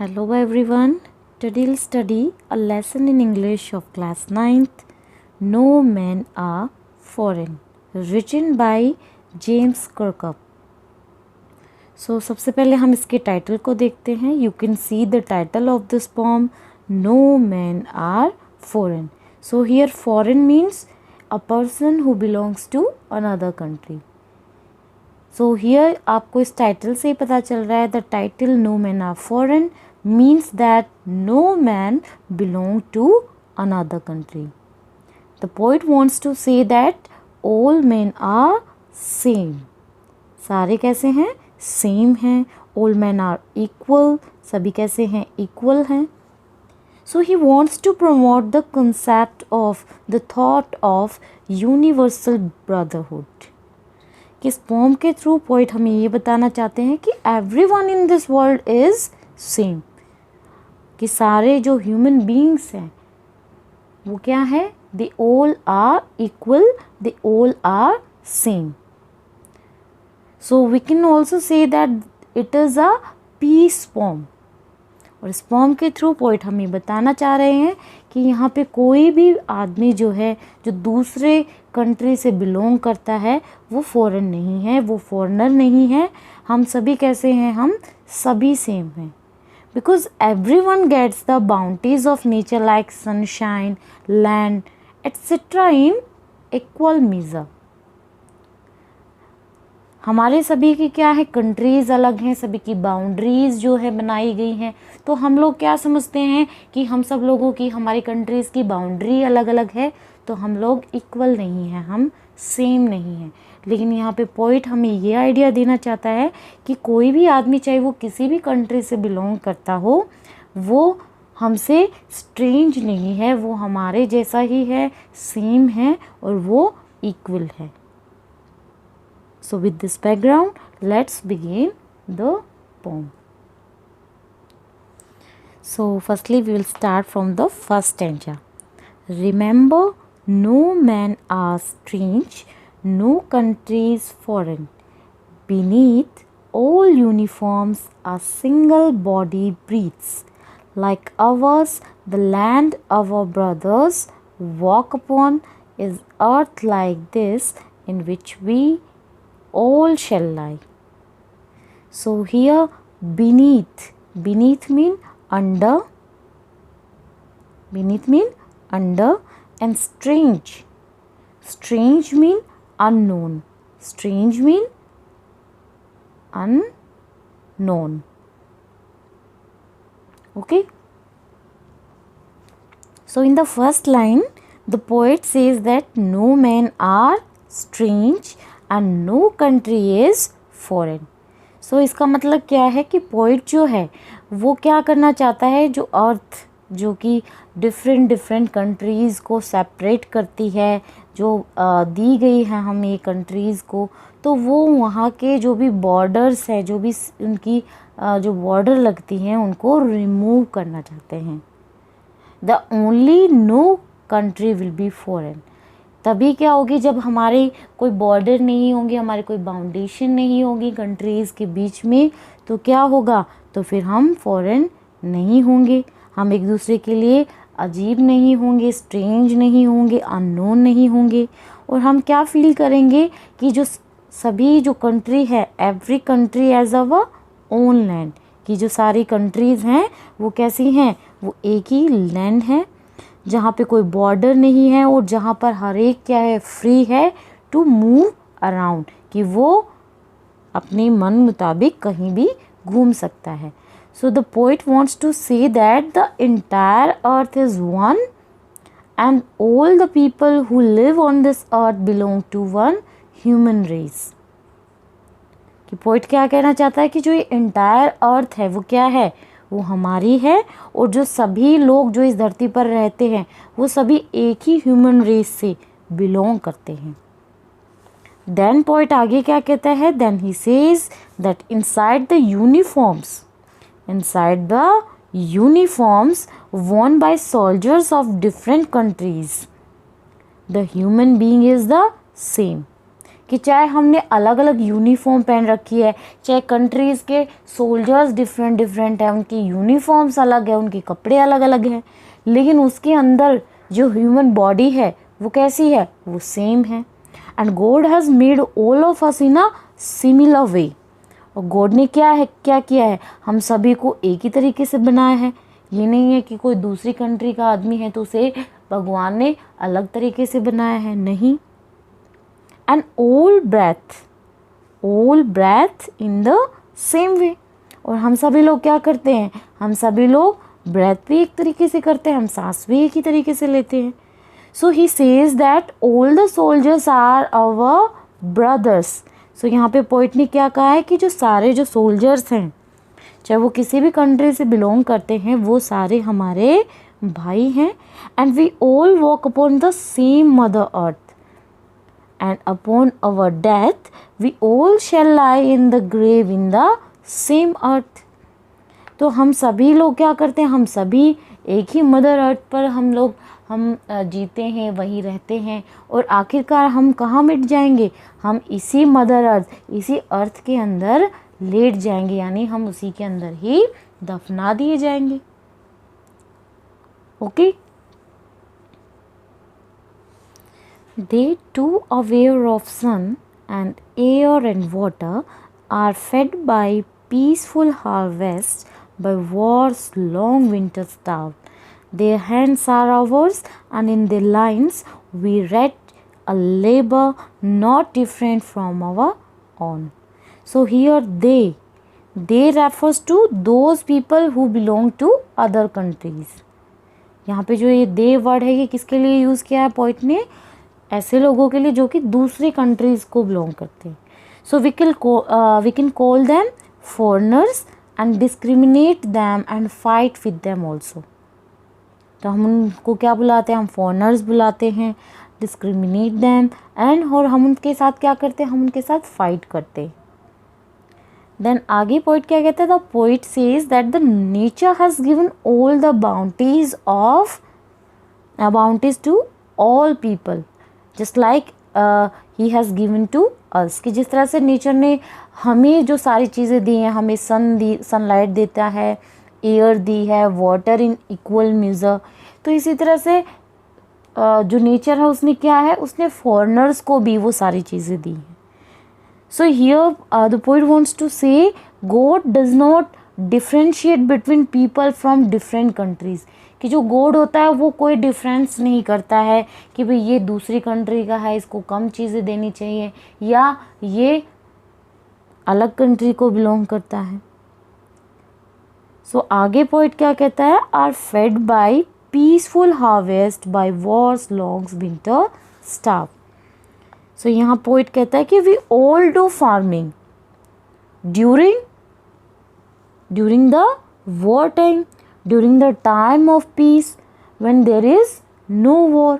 Hello everyone. Today we'll study a lesson in English of class 9th. No men are foreign. Written by James Kirkup. So सबसे पहले हम इसके title को देखते हैं. You can see the title of this poem. No men are foreign. So here foreign means a person who belongs to another country. So here आपको इस title से ही पता चल रहा है. The title No Men Are Foreign means that no man belong to another country. The poet wants to say that all men are same. सारे कैसे हैं? Same हैं. All men are equal. सभी कैसे हैं? Equal हैं. So he wants to promote the concept of the thought of universal brotherhood. कि इस पोम के थ्रू पोइट हमें ये बताना चाहते हैं कि everyone in this world is same, कि सारे जो ह्यूमन बीइंग्स हैं वो क्या है? They all are equal, they all are same. So we can also say that it is a peace poem. और इस पोम के थ्रू पोइट हमें बताना चाह रहे हैं कि यहाँ पे कोई भी आदमी जो है जो दूसरे कंट्री से बिलोंग करता है वो फॉरेन नहीं है, वो फॉरेनर नहीं है. हम सभी कैसे हैं? हम सभी सेम हैं. Because everyone gets the bounties of nature like sunshine, land etcetera in equal measure. हमारे सभी की क्या है? कंट्रीज़ अलग हैं, सभी की बाउंड्रीज़ जो है बनाई गई हैं. तो हम लोग क्या समझते हैं कि हम सब लोगों की, हमारी कंट्रीज़ की बाउंड्री अलग अलग है, तो हम लोग इक्वल नहीं हैं, हम सेम नहीं हैं. लेकिन यहाँ पे पोइट हमें ये आइडिया देना चाहता है कि कोई भी आदमी, चाहे वो किसी भी कंट्री से बिलोंग करता हो, वो हमसे स्ट्रेंज नहीं है, वो हमारे जैसा ही है, सेम है और वो इक्वल है. So with this background, let's begin the poem. So firstly we will start from the first stanza. Remember, no man are strange, no country is foreign. Beneath all uniforms a single body breathes. Like ours, the land our brothers walk upon is earth like this, in which we all shall lie. So here beneath mean under, and strange mean unknown, okay. So in the first line the poet says that no men are strange and no country is foreign. So इसका मतलब क्या है कि poet जो है वो क्या करना चाहता है? जो अर्थ, जो कि डिफरेंट कंट्रीज़ को सेपरेट करती है, जो दी गई है हमें कंट्रीज़ को, तो वो वहाँ के जो भी बॉर्डर्स हैं, जो भी उनकी जो बॉर्डर लगती हैं, उनको रिमूव करना चाहते हैं. The only no country will be foreign. तभी क्या होगी? जब हमारे कोई बॉर्डर नहीं होंगे, हमारे कोई बाउंडेशन नहीं होगी कंट्रीज़ के बीच में, तो क्या होगा? तो फिर हम फॉरेन नहीं होंगे, हम एक दूसरे के लिए अजीब नहीं होंगे, स्ट्रेंज नहीं होंगे, अननोन नहीं होंगे. और हम क्या फील करेंगे कि जो सभी जो कंट्री है, every country as our own land, कि जो सारी कंट्रीज़ हैं वो कैसी हैं? वो एक ही लैंड है, जहाँ पे कोई बॉर्डर नहीं है और जहाँ पर हर एक क्या है? फ्री है टू मूव अराउंड, कि वो अपने मन मुताबिक कहीं भी घूम सकता है. So the poet wants to say that the entire earth is one and all the people who live on this earth belong to one human race. कि पोइट क्या कहना चाहता है कि जो ये एंटायर अर्थ है वो क्या है? वो हमारी है, और जो सभी लोग जो इस धरती पर रहते हैं वो सभी एक ही ह्यूमन रेस से बिलोंग करते हैं. देन पोइट आगे क्या कहता है? Then he says that inside the uniforms worn by soldiers of different countries, the human being is the same. कि चाहे हमने अलग अलग यूनिफॉर्म पहन रखी है, चाहे कंट्रीज़ के सोल्जर्स डिफरेंट डिफरेंट हैं, उनकी यूनिफॉर्म्स अलग है, उनके कपड़े अलग अलग हैं, लेकिन उसके अंदर जो ह्यूमन बॉडी है वो कैसी है, वो सेम है। And God has made all of us in a similar way. और गॉड ने क्या किया है, हम सभी को एक ही तरीके से बनाया है। ये नहीं है कि कोई दूसरी कंट्री का आदमी है तो उसे भगवान ने अलग तरीके से बनाया है, नहीं। And all breathe in the same way. और हम सभी लोग क्या करते हैं, हम सभी लोग ब्रेथ भी एक तरीके से करते हैं, हम सांस भी एक ही तरीके से लेते हैं। So he says that all the soldiers are our brothers. So यहाँ पे पोइट ने क्या कहा है कि जो सारे जो सोल्जर्स हैं, चाहे वो किसी भी कंट्री से बिलोंग करते हैं, वो सारे हमारे भाई हैं। And we all walk upon the same mother earth and upon our death we all shall lie in the grave in the same earth. तो हम सभी लोग क्या करते हैं, हम सभी एक ही मदर अर्थ पर हम जीते हैं, वहीं रहते हैं, और आखिरकार हम कहाँ मिट जाएंगे, हम इसी मदर अर्थ, इसी अर्थ के अंदर लेट जाएंगे, यानी हम उसी के अंदर ही दफना दिए जाएंगे। Okay, they too aware of sun and air and water are fed by peaceful harvest, by war's long winter starve. Their hands are ours, and in their lines we read a labor not different from our own. So here they refers to those people who belong to other countries. यहाँ पे जो ये दे word है, ये किसके लिए use किया है पोइट ने, ऐसे लोगों के लिए जो कि दूसरी कंट्रीज़ को बिलोंग करते हैं। So we can call them foreigners and discriminate them and fight with them also. तो हम उनको क्या बुलाते हैं, हम फॉरेनर्स बुलाते हैं, डिस्क्रिमिनेट देम एंड, और हम उनके साथ क्या करते हैं, हम उनके साथ फाइट करते हैं। देन आगे पोइट क्या कहता है, the poet says that the nature has given all the bounties to all people just like he has given to us. कि जिस तरह से नेचर ने हमें जो सारी चीज़ें दी हैं, हमें सनलाइट देता है, एयर दी है, वाटर इन इक्वल मेजर, तो इसी तरह से जो नेचर है उसने क्या है, उसने फॉरेनर्स को भी वो सारी चीज़ें दी हैं। So here the poet wants to say God does not differentiate between people from different countries. कि जो गॉड होता है वो कोई डिफरेंस नहीं करता है कि भाई ये दूसरी कंट्री का है, इसको कम चीज़ें देनी चाहिए, या ये अलग कंट्री को बिलोंग करता है। सो आगे पोइट क्या कहता है, are fed by peaceful harvest by wars long winter starved. So यहाँ पोइट कहता है कि we all do farming during the war time, during the time of peace when there is no war।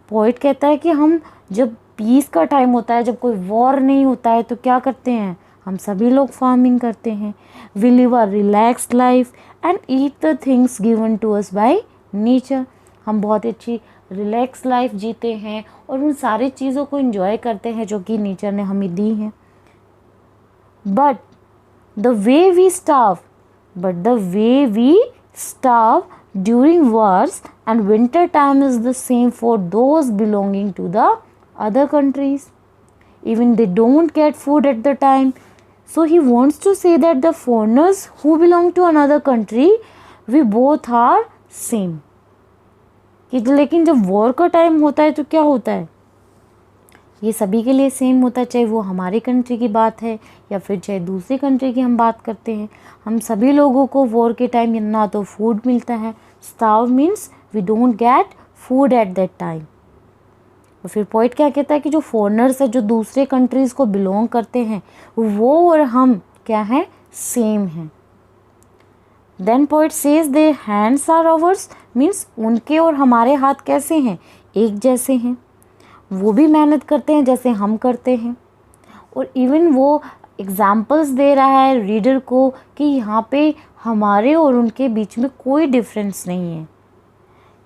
Poet कहता है कि हम जब piece का टाइम होता है, जब कोई वॉर नहीं होता है, तो क्या करते हैं, हम सभी लोग फार्मिंग करते हैं। We live a relaxed life and eat the things given to us by nature. हम बहुत अच्छी रिलैक्स लाइफ जीते हैं और उन सारी चीज़ों को एंजॉय करते हैं जो कि नेचर ने हमें दी हैं। But the way we starve during wars and winter time is the same for those belonging to the other countries. Even they don't get food at the time. So he wants to say that the foreigners who belong to another country, we both are same. लेकिन जब war का time होता है तो क्या होता है, ये सभी के लिए सेम होता है, चाहे वो हमारे कंट्री की बात है या फिर चाहे दूसरी कंट्री की हम बात करते हैं। हम सभी लोगों को वॉर के टाइम ना तो फूड मिलता है, starve means we don't get food at that time. और फिर पोइट क्या कहता है कि जो फॉरेनर्स है, जो दूसरे कंट्रीज़ को बिलोंग करते हैं, वो और हम क्या हैं, सेम हैं। Then poet says their hands are ours, means उनके और हमारे हाथ कैसे हैं, एक जैसे हैं। वो भी मेहनत करते हैं जैसे हम करते हैं। और इवन वो एग्जाम्पल्स दे रहा है रीडर को कि यहाँ पे हमारे और उनके बीच में कोई डिफरेंस नहीं है,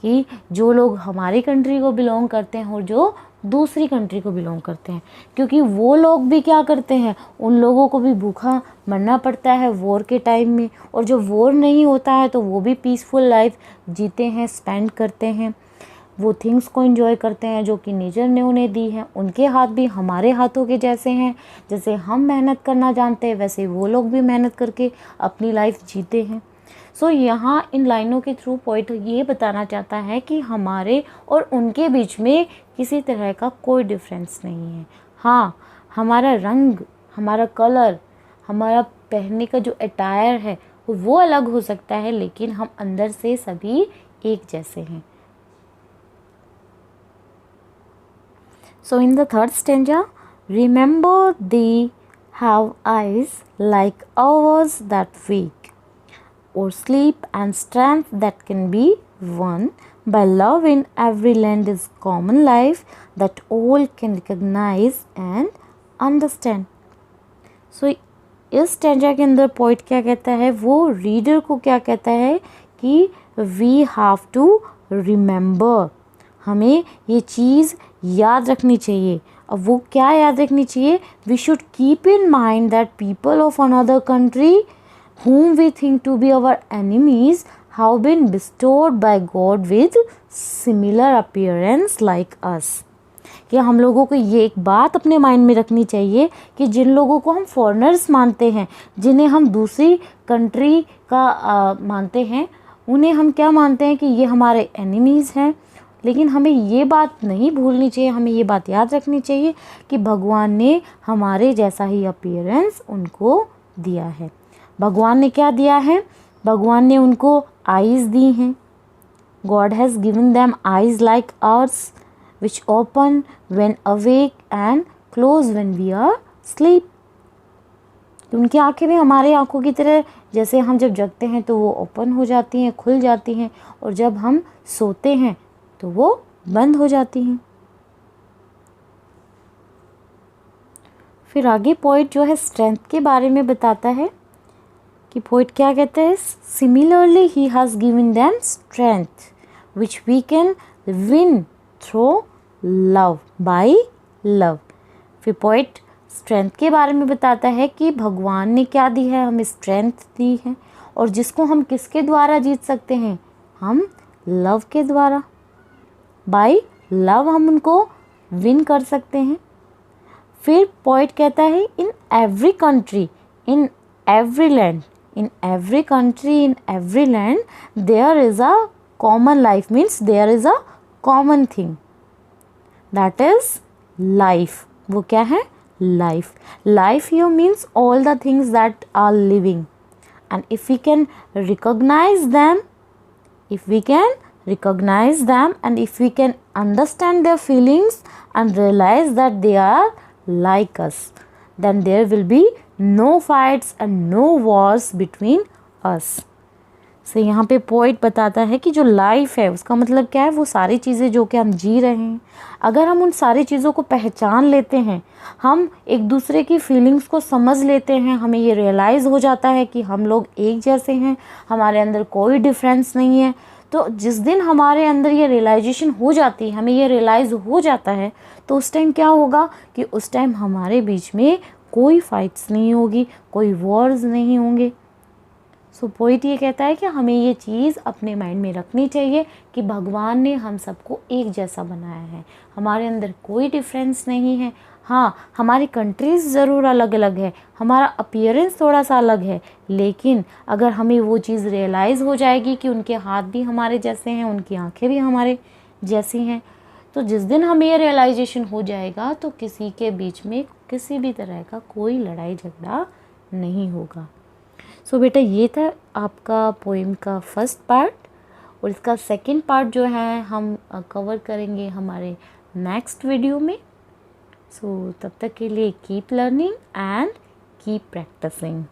कि जो लोग हमारी कंट्री को बिलोंग करते हैं और जो दूसरी कंट्री को बिलोंग करते हैं, क्योंकि वो लोग भी क्या करते हैं, उन लोगों को भी भूखा मरना पड़ता है वॉर के टाइम में, और जो वॉर नहीं होता है तो वो भी पीसफुल लाइफ जीते हैं, स्पेंड करते हैं, वो थिंग्स को एंजॉय करते हैं जो कि नेचर ने उन्हें दी है। उनके हाथ भी हमारे हाथों के जैसे हैं, जैसे हम मेहनत करना जानते हैं वैसे वो लोग भी मेहनत करके अपनी लाइफ जीते हैं। सो यहाँ इन लाइनों के थ्रू पोइट ये बताना चाहता है कि हमारे और उनके बीच में किसी तरह का कोई डिफरेंस नहीं है। हाँ, हमारा रंग, हमारा कलर, हमारा पहनने का जो अटायर है वो अलग हो सकता है, लेकिन हम अंदर से सभी एक जैसे हैं। So in the third stanza, remember they have eyes like ours that wake, or sleep and strength that can be won by love in every land is common life that all can recognize and understand. So इस stanza के अंदर poet क्या कहता है, वो reader को क्या कहता है कि वी हैव टू रिमेंबर, हमें ये चीज़ याद रखनी चाहिए। अब वो क्या याद रखनी चाहिए, we should keep in mind that people of another country whom we think to be our enemies have been bestowed by God with similar appearance like us। कि हम लोगों को ये एक बात अपने माइंड में रखनी चाहिए कि जिन लोगों को हम फॉरेनर्स मानते हैं, जिन्हें हम दूसरी कंट्री का मानते हैं, उन्हें हम क्या मानते हैं कि ये हमारे एनिमीज़ हैं। लेकिन हमें ये बात नहीं भूलनी चाहिए, हमें ये बात याद रखनी चाहिए कि भगवान ने हमारे जैसा ही अपीयरेंस उनको दिया है। भगवान ने क्या दिया है, भगवान ने उनको आइज़ दी हैं। God has given them eyes like ours which open when awake and close when we are sleep. उनकी आंखें भी हमारे आंखों की तरह, जैसे हम जब जगते हैं तो वो ओपन हो जाती हैं, खुल जाती हैं, और जब हम सोते हैं तो वो बंद हो जाती हैं। फिर आगे पोइट जो है स्ट्रेंथ के बारे में बताता है कि पोइट क्या कहता है, similarly he has given them strength which we can win through love, by love. फिर पोइट स्ट्रेंथ के बारे में बताता है कि भगवान ने क्या दी है, हमें स्ट्रेंथ दी है, और जिसको हम किसके द्वारा जीत सकते हैं, हम लव के द्वारा, बाय लव हम उनको विन कर सकते हैं। फिर पोइट कहता है in every country, in every land, in every country, in every land, there is a common life, means there is a common thing, that is life। वो क्या है, life। life here means all the things that are living, and if we can recognize them, if we can recognize them and if we can understand their feelings and realize that they are like us, then there will be no fights and no wars between us। से यहाँ पे poet बताता है कि जो life है उसका मतलब क्या है, वो सारी चीज़ें जो कि हम जी रहे हैं, अगर हम उन सारी चीज़ों को पहचान लेते हैं, हम एक दूसरे की फीलिंग्स को समझ लेते हैं, हमें ये रियलाइज़ हो जाता है कि हम लोग एक जैसे हैं, हमारे अंदर कोई डिफरेंस नहीं है। तो जिस दिन हमारे अंदर ये रियलाइजेशन हो जाती है, हमें ये रियलाइज़ हो जाता है, तो उस टाइम क्या होगा कि उस टाइम हमारे बीच में कोई फाइट्स नहीं होगी, कोई वॉर्स नहीं होंगे। सो पोइट ये कहता है कि हमें ये चीज़ अपने माइंड में रखनी चाहिए कि भगवान ने हम सबको एक जैसा बनाया है, हमारे अंदर कोई डिफरेंस नहीं है। हाँ, हमारी कंट्रीज़ ज़रूर अलग अलग है, हमारा अपीयरेंस थोड़ा सा अलग है, लेकिन अगर हमें वो चीज़ रियलाइज़ हो जाएगी कि उनके हाथ भी हमारे जैसे हैं, उनकी आंखें भी हमारे जैसी हैं, तो जिस दिन हमें ये रियलाइजेशन हो जाएगा तो किसी के बीच में किसी भी तरह का कोई लड़ाई झगड़ा नहीं होगा। सो बेटा ये था आपका पोएम का फर्स्ट पार्ट, और इसका सेकंड पार्ट जो है हम कवर करेंगे हमारे नेक्स्ट वीडियो में। सो तब तक के लिए keep learning and keep practising.